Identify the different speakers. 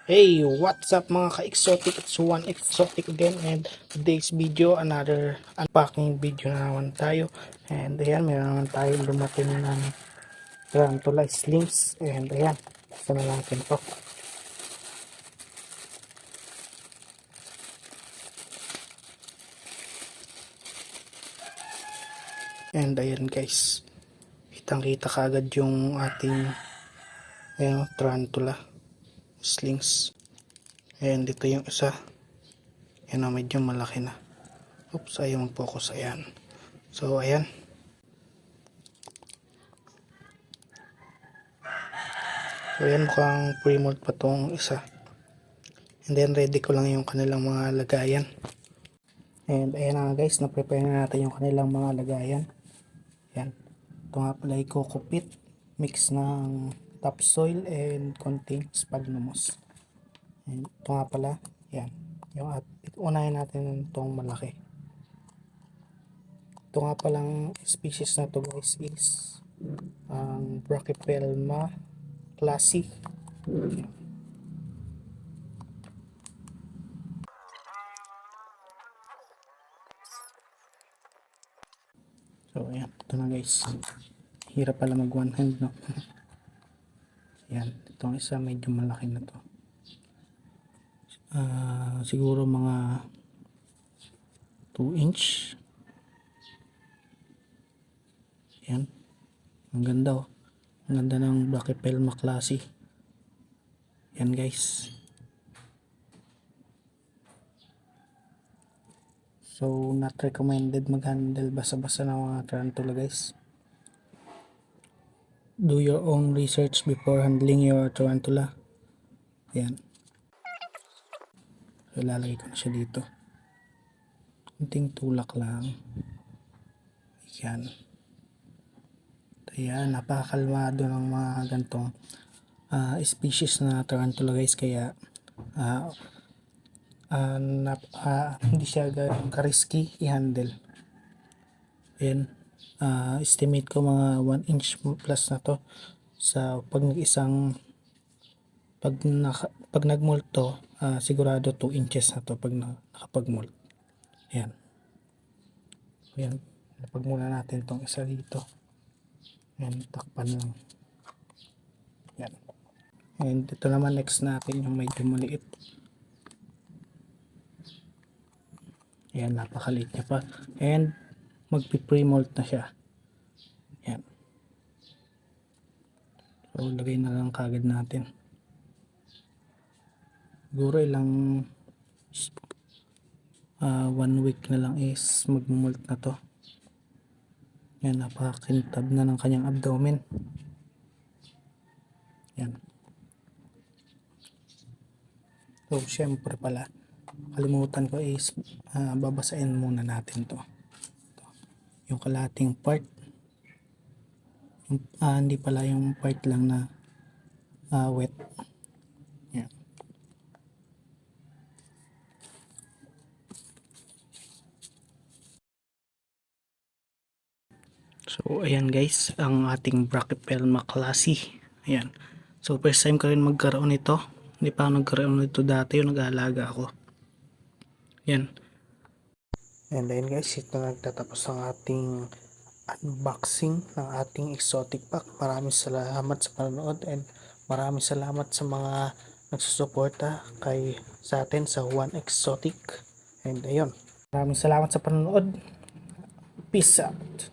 Speaker 1: Hey, what's up mga ka-exotic? It's one exotic again, and today's video, another unpacking video na naman tayo. And ayan, meron naman tayo dumating ng tarantula slings. And ayan, basta na natin to. And ayan guys, kitang kita kaagad yung ating tarantula slings. And dito yung isa. Yan na, medyo malaki na. Oops, ayaw mag-focus. Ayan. So, ayan. So, ayan, mukhang pre-mold pa tong isa. And then, ready ko lang yung kanilang mga lagayan. And, ayan na guys, na-prepare na natin yung kanilang mga lagayan. Ayan. Ito nga pala ay coco peat. Mix ng topsoil and konting sphagnum moss. And, ito nga pala, ayan. Unahin natin itong malaki. Ito nga palang species na to guys is ang Brachypelma classy. So ayan, ito na guys. Hirap pala mag one hand, no? Ayan, itong isa medyo malaki na to. Siguro mga 2 inch. Ayan. Ang ganda, oh. Ang ganda ng Brachypelma classy. Ayan guys. So, not recommended mag-handle basa-basa ng mga tarantula guys. Do your own research before handling your tarantula. Ayan. So, lalagay ko na siya dito. Kunting tulak lang. Ayan. Ayan, napakakalmado ng mga gantong species na tarantula guys. Kaya, hindi siya ka-risky i-handle. Ayan. Estimate ko mga 1 inch plus na to sa pag nag-molt to, sigurado 2 inches na to pag nakapag-molt. Ayan. Ayan. Napag muna natin tong isa dito. Ayan, takpan lang. Ayan. And ito naman next natin yung medyo maliit. Ayan, napakaliit niya pa. And magpi-pre-molt na siya. Ayan. So, lagay na lang kagad natin. Siguro ilang 1 week na lang is mag-molt na to. Ayan, napakakintab na ng kanyang abdomen. Ayan. So, syempre pala, kalimutan ko is babasain muna natin to. Yung kalating part. Hindi pala yung part lang na wet. Ayan. So, ayan guys, ang ating Brachypelma classy. Ayan. So, first time ko rin magkaroon nito. Hindi pa ako nagkaroon nito dati, yung nag-aalaga ako. Ayan. And then guys, ito nagtatapos ang ating unboxing ng ating exotic pack. Maraming salamat sa panonood and maraming salamat sa mga nagsusuporta sa atin sa One Exotic. And ayun, maraming salamat sa panonood. Peace out.